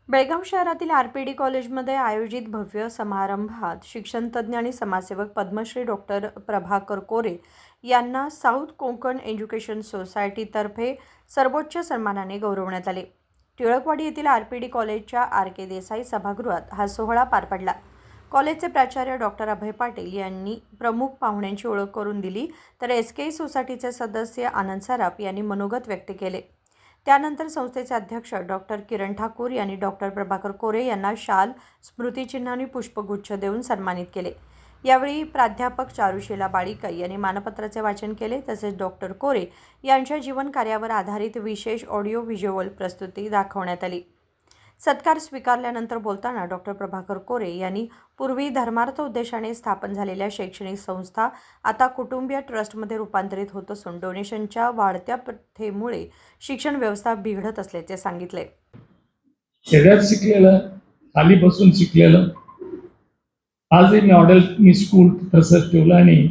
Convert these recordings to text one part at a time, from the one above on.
बेळगाव शहरातील आरपीडी कॉलेजमध्ये आयोजित भव्य समारंभात शिक्षणतज्ज्ञ आणि समाजसेवक पद्मश्री डॉक्टर प्रभाकर कोरे यांना साऊथ कोकण एज्युकेशन सोसायटीतर्फे सर्वोच्च सन्मानाने गौरवण्यात आले. टिळकवाडी येथील आरपीडी कॉलेजच्या आर.के. देसाई सभागृहात हा सोहळा पार पडला. कॉलेजचे प्राचार्य डॉक्टर अभय पाटील यांनी प्रमुख पाहुण्यांची ओळख करून दिली, तर एस.के. सोसायटीचे सदस्य आनंद सराफ यांनी मनोगत व्यक्त केले. त्यानंतर संस्थेचे अध्यक्ष डॉक्टर किरण ठाकूर यांनी डॉक्टर प्रभाकर कोरे यांना शाल, स्मृतिचिन्ह आणि पुष्पगुच्छ देऊन सन्मानित केले. यावेळी प्राध्यापक चारुशीला बाळीकर यांनी मानपत्राचे वाचन केले. तसेच डॉक्टर कोरे यांच्या जीवन कार्यावर आधारित विशेष ऑडिओ व्हिज्युअल प्रस्तुती दाखवण्यात आली. सत्कार स्वीकारल्यानंतर बोलताना डॉक्टर प्रभाकर कोरे यांनी पूर्वी धर्मार्थ उद्देशाने स्थापन झालेल्या शैक्षणिक संस्था आता कुटुंबीय ट्रस्टमध्ये रूपांतरित होत असून डोनेशनच्या वाढत्या प्रथेमुळे शिक्षण व्यवस्था बिघडत असल्याचे सांगितले. खेड्यात शिकलेलं, खाली बसून शिकलेलं, आजही मी स्कूल तसंच ठेवलं आणि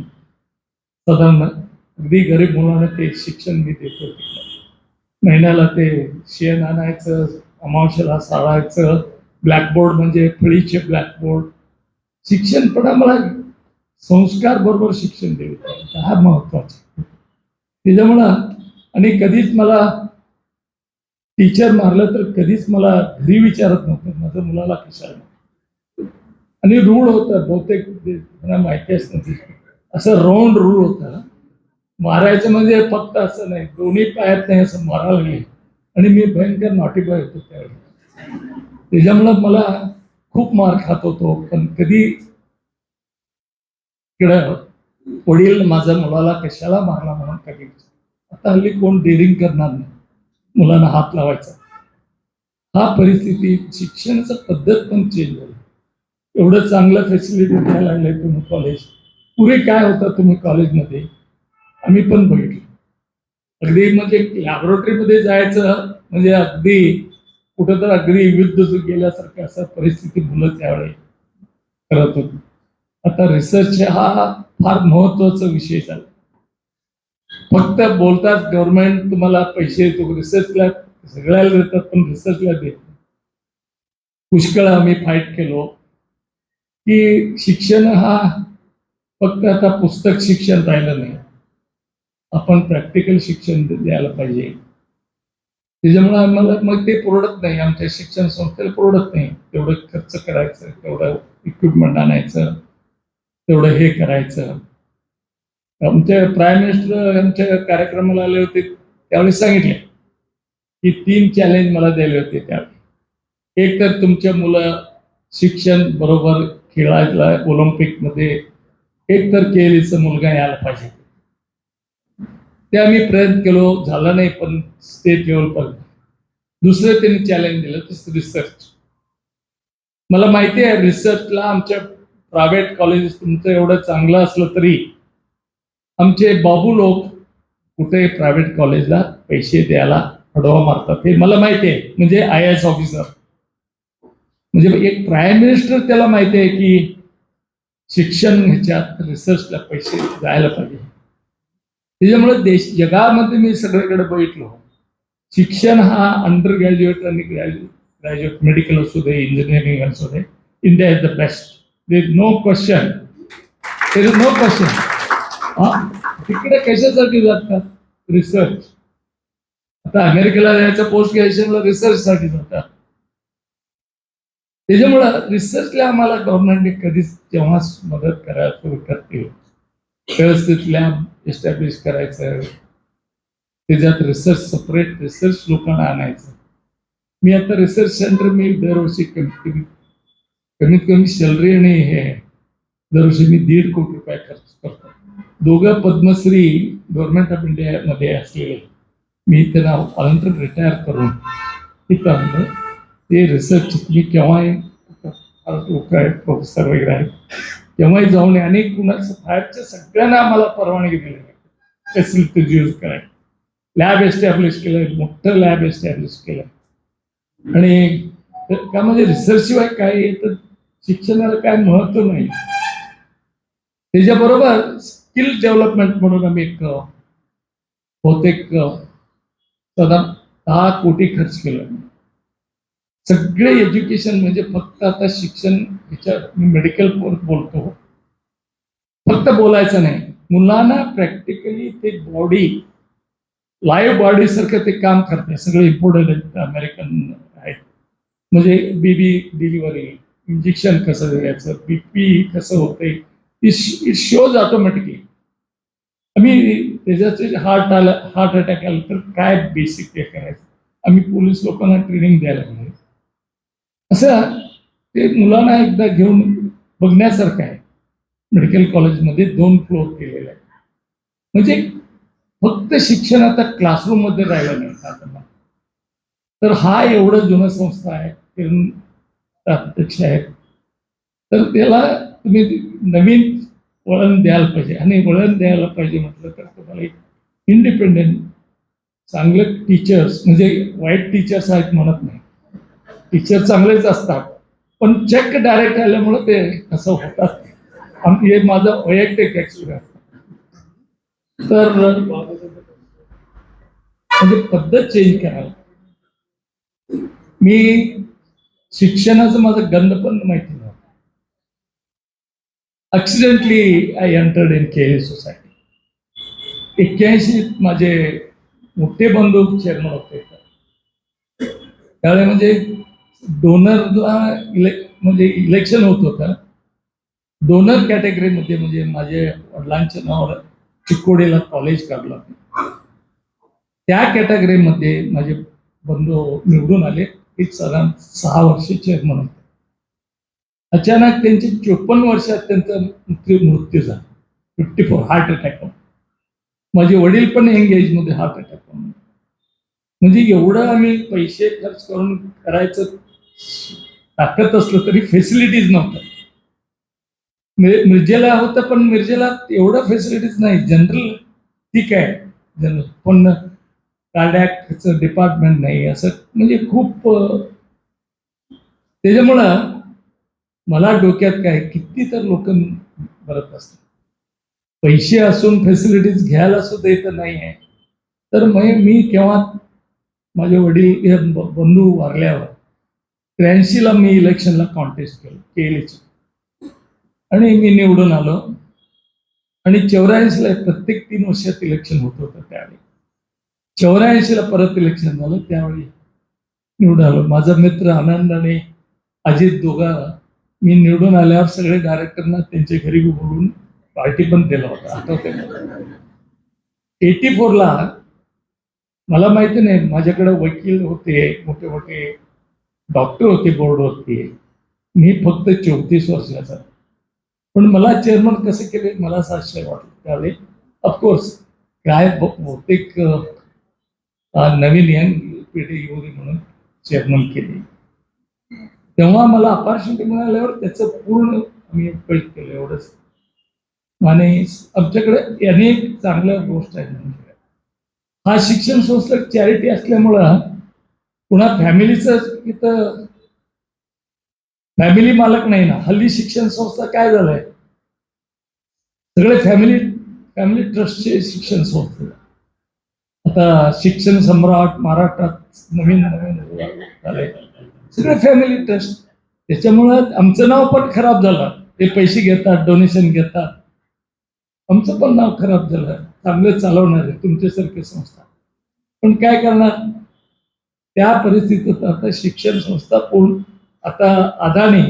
साधारण अगदी गरीब मुलांना ते शिक्षण मी देतो. महिन्याला ते शेण आणायचं, अमावस्याला साळायचं, ब्लॅकबोर्ड म्हणजे फळीचे ब्लॅकबोर्ड. शिक्षण पण आम्हाला संस्कार बरोबर शिक्षण द्यायचं हा महत्वाचा. त्याच्यामुळं आणि कधीच मला टीचर मारलं तर कधीच मला घरी विचारत नव्हतं माझ्या मुलाला कशाला. आणि रूळ होता, बहुतेक मला माहिती असतं असं राऊंड रूळ होता. मारायचं म्हणजे फक्त असं नाही, दोन्ही पायात नाही असं मारायला लागले. आणि मी भयंकर नॉटीबॉय होतो त्यावेळी. त्याच्यामुळं मला खूप मार खात होतो, पण कधी इकडं वडील माझ्या मुलाला कशाला मारला म्हणून कधी. आता हल्ली कोण डेअरिंग करणार नाही मुलांना हात लावायचा. हा परिस्थिती, शिक्षणाचं पद्धत पण चेंज झाली. एवढं चांगलं फॅसिलिटी द्यायला लागले तुम्ही कॉलेज. पुढे काय होतं तुम्ही कॉलेजमध्ये आम्ही पण बघितलं. अगदी म्हणजे लॅबोरेटरीमध्ये जायचं म्हणजे अगदी कुठं तर अगदी युद्ध गेल्यासारखं असं परिस्थिती मुलं त्यावेळी करत होती. आता रिसर्च हा फार महत्वाचा विषय झाला. फक्त बोलतात गव्हर्नमेंट तुम्हाला पैसे देतो, रिसर्चला सगळ्याला देतात पण रिसर्चला देत नाही. पुष्कळ आम्ही फाईट केलो की शिक्षण हा फक्त आता पुस्तक शिक्षण राहिलं नाही, आपण प्रॅक्टिकल शिक्षण द्यायला पाहिजे. त्याच्यामुळे आम्हाला मग ते परवडत नाही, आमच्या शिक्षण संस्थेला परवडत नाही तेवढं खर्च करायचं, तेवढं इक्विपमेंट आणायचं, तेवढं हे करायचं. आमचे प्राईम मिनिस्टर आमच्या कार्यक्रमाला आले होते त्यावेळी सांगितले की 3 चॅलेंज मला दिले होते त्यावेळी. एक तर तुमच्या मुलं शिक्षण बरोबर खेळायला ऑलिम्पिकमध्ये, एक तर केलीचा मुलगा यायला पाहिजे. ते आम्ही प्रयत्न केलो, झालं नाही पण स्टेट लेवलपर्यंत. दुसरं त्यांनी चॅलेंज दिलं ते रिसर्च. मला माहिती आहे रिसर्चला आमच्या प्रायव्हेट कॉलेजेस तुमचं एवढं चांगलं असलं तरी आमचे बाबू लोक कुठे प्रायव्हेट कॉलेजला पैसे द्यायला अडवा मारतात हे मला माहिती आहे. म्हणजे IAS ऑफिसर म्हणजे एक प्राईम मिनिस्टर त्याला माहिती आहे की शिक्षण ह्याच्यात रिसर्चला पैसे जायला पाहिजे. त्याच्यामुळे जगामध्ये मी सगळीकडे बघितलो शिक्षण हा अंडर ग्रॅज्युएट आणि ग्रॅज्युएट मेडिकल असू दे, इंजिनिअरिंग असू दे, India is the best. There is no question, there is no question. तिकडे कशासाठी जातात? रिसर्च. आता अमेरिकेला जायचं पोस्ट ग्रॅज्युएशनला रिसर्चसाठी जातात. त्याच्यामुळं रिसर्चला आम्हाला गव्हर्नमेंटने कधीच जेव्हा मदत करायला सुरू करते व्यवस्थित लॅब एस्टॅब्लिश करायचं, त्याच्यात रिसर्च सेपरेट रिसर्च लोकांना आणायचं. मी आता रिसर्च सेंटर मी दरवर्षी कमीत कमी सॅलरी आणि हे दरवर्षी मी 1.5 कोटी रुपये खर्च करतो. 2 पद्मश्री गव्हर्नमेंट ऑफ इंडिया मध्ये असलेले मी त्यांना ऑलंटर रिटायर करून तिथं आणलं. ते रिसर्च मी केव्हाही लोक आहेत, प्रोफेसर वगैरे आहेत, केव्हाही जाऊन अनेक कुणाचं बाहेरच्या सगळ्यांना आम्हाला परवानगी दिली फॅसिलिटीज यूज करायला. लॅब एस्टॅब्लिश केलं, मोठं लॅब एस्टॅब्लिश केलं. आणि त्यामध्ये रिसर्च शिवाय काय तर शिक्षणाला काय महत्व नाही. त्याच्याबरोबर स्किल डेव्हलपमेंट म्हणून आम्ही एक बहुतेक साधारण 10 कोटी खर्च केला. सगळे एज्युकेशन म्हणजे फक्त आता शिक्षण ह्याच्या मी मेडिकल बोलतो, फक्त बोलायचं नाही, मुलांना प्रॅक्टिकली ते बॉडी लाईव्ह बॉडी सारखं ते काम करते. सगळे इम्पोर्टेड आहेत अमेरिकन आहेत. म्हणजे बेबी डिलिव्हरी, इंजेक्शन कसं द्यायचं, बीपी कसं होते, इट शोज ऑटोमॅटिकली. आम्ही त्याच्याचे हार्ट अटॅक आला तर काय बेसिक ते करायचं, आम्ही पोलीस लोकांना ट्रेनिंग द्यायला लागलो. असं ते मुलांना एकदा घेऊन बघण्यासारखं आहे. मेडिकल कॉलेजमध्ये 2 फ्लोर केलेले आहे. म्हणजे फक्त शिक्षण आता क्लासरूम मध्ये राहिलं नाही आता. तर हा एवढं जुनं संस्था आहे, अध्यक्ष आहेत, तर त्याला तुम्ही नवीन वळण द्यायला पाहिजे. आणि वळण द्यायला पाहिजे म्हटलं तर तुम्हाला एक इंडिपेंडेंट चांगले टीचर्स, म्हणजे वाईट टीचर्स आहेत म्हणत नाही, टीचर चांगलेच असतात, पण चेक डायरेक्ट आल्यामुळे ते असं होतात. हे माझं वैयक्तिक एक्सपिरियन्स. तर म्हणजे पद्धत चेंज करायला. मी शिक्षणाचं माझं गंध पण माहिती नव्हतं. Accidentally I entered in KL society. 81 माझे मोठे बंधू चेअरमन होते. त्यावेळी म्हणजे डोनरला म्हणजे इलेक्शन होत होतं. डोनर कॅटेगरीमध्ये म्हणजे माझे वडिलांच्या नावावर चिकोडीला कॉलेज काढलं. त्या कॅटेगरीमध्ये माझे बंधू निवडून आले. एक साधारण 6 वर्ष चेअरमन होते. अचानक त्यांची 54 वर्षात त्यांचा मृत्यू झाला. 54 हार्ट अटॅक. माझे वडील पण यंग एज मध्ये हार्ट अटॅक. म्हणजे एवढं आम्ही पैसे खर्च करून करायचं टाकत असलं तरी फेसिलिटीज नव्हत्या. मिरजेला होतं, पण मिरजेला एवढं फेसिलिटीज नाही. जनरल ठीक आहे, जनरल, पण कार्डियाकचं डिपार्टमेंट नाही. असं म्हणजे खूप त्याच्यामुळं मला डोक्यात काय, किती तर लोक भरत असतात, पैसे असून फॅसिलिटीज घ्यायला सुद्धा इथं नाही आहे. तर मी केव्हा माझे वडील बंधू वारल्यावर 83 ला मी इलेक्शनला कॉन्टेस्ट केलं केलीच, आणि मी निवडून आलो. आणि 84 ला प्रत्येक 3 वर्षात इलेक्शन होत होतं. त्यावेळी 84 ला परत इलेक्शन झालं, त्यावेळी निवडून आलो. माझा मित्र आनंद आणि अजित दोघा मी निवडून आल्यावर सगळे डायरेक्टरना त्यांच्या घरी बोलून पार्टी पण दिला होता, आठवते. 84 ला मला माहिती नाही, माझ्याकडे वकील होते, मोठे मोठे डॉक्टर होते बोर्डवरती. मी फक्त 34 वर्षाचा. पण मला चेअरमन कसे केले मला असं आश्चर्य वाटलं त्यावेळी. ऑफकोर्स काय बहुतेक नवीन यंग पिढी येऊ दे म्हणून चेअरमन केले. तेव्हा मला अपॉर्च्युनिटी मिळाल्यावर त्याचं पूर्ण आम्ही उपयोग केलं एवढंच. आणि आमच्याकडे अनेक चांगल्या गोष्ट आहेत. हा शिक्षण संस्था चॅरिटी असल्यामुळं पुन्हा फॅमिलीचं इथं फॅमिली मालक नाही ना. हल्ली शिक्षण संस्था काय झालंय, सगळे फॅमिली फॅमिली ट्रस्टचे शिक्षण संस्था. आता शिक्षण सम्राट महाराष्ट्रात नवीन नवीन झाले, सगळे फॅमिली ट्रस्ट. त्याच्यामुळं आमचं नाव पण खराब झालं. ते पैसे घेतात, डोनेशन घेतात, आमचं पण नाव खराब झालं. चांगलं चालवणार आहे तुमच्यासारखे संस्था, पण काय करणार. त्या परिस्थितीत आता शिक्षण संस्था पूर्ण, आता अदानी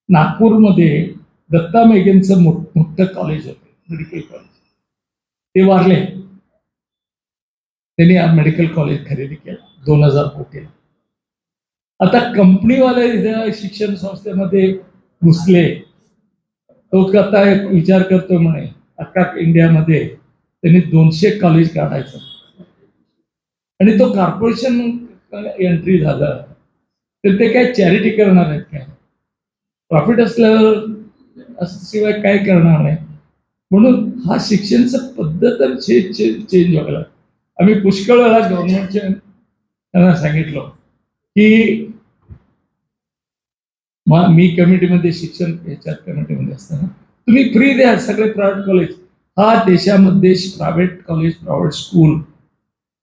नागपूरमध्ये दत्ता मेघेंचं मोठं कॉलेज होतं, मेडिकल कॉलेज, ते वारले. त्यांनी मेडिकल कॉलेज खरेदी केलं 2000 कोटी. आता कंपनीवाले शिक्षण संस्थेमध्ये घुसले. तो आता विचार करतो म्हणे अख्खा इंडियामध्ये त्यांनी 200 कॉलेज काढायचं, आणि तो कॉर्पोरेशन एंट्री झाला तर ते काय चॅरिटी करणार आहेत काय, प्रॉफिट असल्यावर शिवाय काय करणार नाही. म्हणून हा शिक्षणचं पद्धत चेंज व्हायला. आम्ही पुष्कळ वेळा गव्हर्नमेंटच्या त्यांना सांगितलं की मी कमिटीमध्ये शिक्षण याच्यात कमिटीमध्ये असताना तुम्ही फ्री द्या सगळे प्रायव्हेट कॉलेज. हा देशामध्ये प्रायव्हेट कॉलेज, प्रायव्हेट स्कूल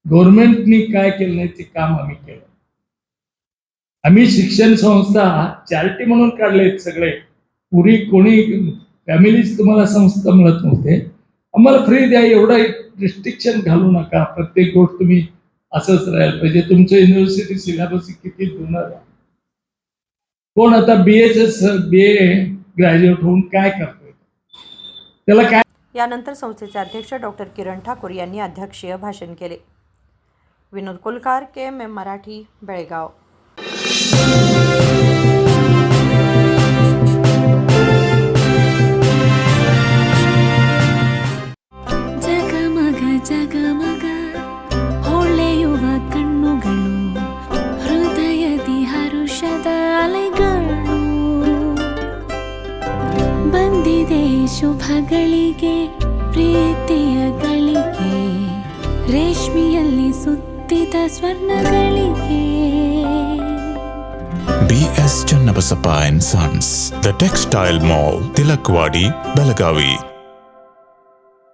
गव्हर्नमेंटनी काय केलं नाही ते काम आम्ही केलं. आम्ही शिक्षण संस्था चॅरिटी म्हणून काढलेत सगळे. पूर्वी कोणी फॅमिलीज तुम्हाला संस्था मिळत नव्हते. आम्हाला फ्री द्या, एवढा रिस्ट्रिक्शन घालू नका. प्रत्येक गोष्ट तुम्ही असंच राहायला पाहिजे. तुमचं युनिव्हर्सिटी सिलेबस किती जुना आहे. कोण आता BA ग्रॅज्युएट होऊन काय करतोय, त्याला काय. यानंतर संस्थेचे अध्यक्ष डॉक्टर किरण ठाकूर यांनी अध्यक्षीय भाषण केले. विनोद कोलकार, KMM मराठी, बेळगाव. ಜಗಮಗ ಜಗಮಗ ಹೊಳೆಯುವ ಕಣ್ಣುಗಳು, ಹೃದಯದಿ ಹರುಷದ ಅಲೆಗಳು. ಬಂದಿದೆ ಶುಭಗಳಿಗೆ ಪ್ರೀತಿಯ ಗಳಿಗೆ, ರೇಷ್ಮೆಯಲ್ಲಿ ಸುತ್ತಿದ ಸ್ವರ್ಣಗಳಿಗೆ. BS Channabasappa and Sons, The Textile Mall, Tilakwadi, Belagavi.